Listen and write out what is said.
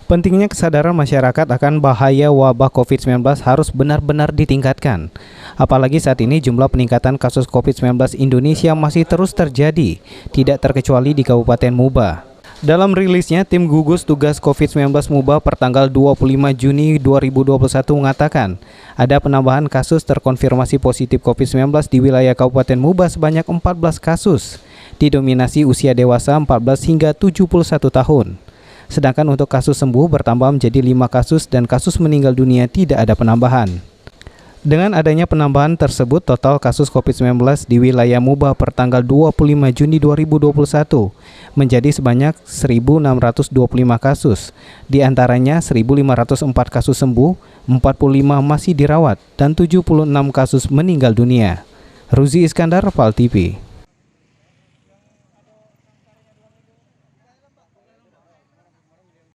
Pentingnya kesadaran masyarakat akan bahaya wabah COVID-19 harus benar-benar ditingkatkan. Apalagi saat ini jumlah peningkatan kasus COVID-19 Indonesia masih terus terjadi, tidak terkecuali di Kabupaten Muba. Dalam rilisnya, tim gugus tugas COVID-19 Muba pertanggal 25 Juni 2021 mengatakan, ada penambahan kasus terkonfirmasi positif COVID-19 di wilayah Kabupaten Muba sebanyak 14 kasus, didominasi usia dewasa 14 hingga 71 tahun. Sedangkan untuk kasus sembuh bertambah menjadi 5 kasus dan kasus meninggal dunia tidak ada penambahan. Dengan adanya penambahan tersebut, total kasus COVID-19 di wilayah Muba pertanggal 25 Juni 2021 menjadi sebanyak 1.625 kasus. Di antaranya 1.504 kasus sembuh, 45 masih dirawat, dan 76 kasus meninggal dunia. Ruzi Iskandar, PAL TV.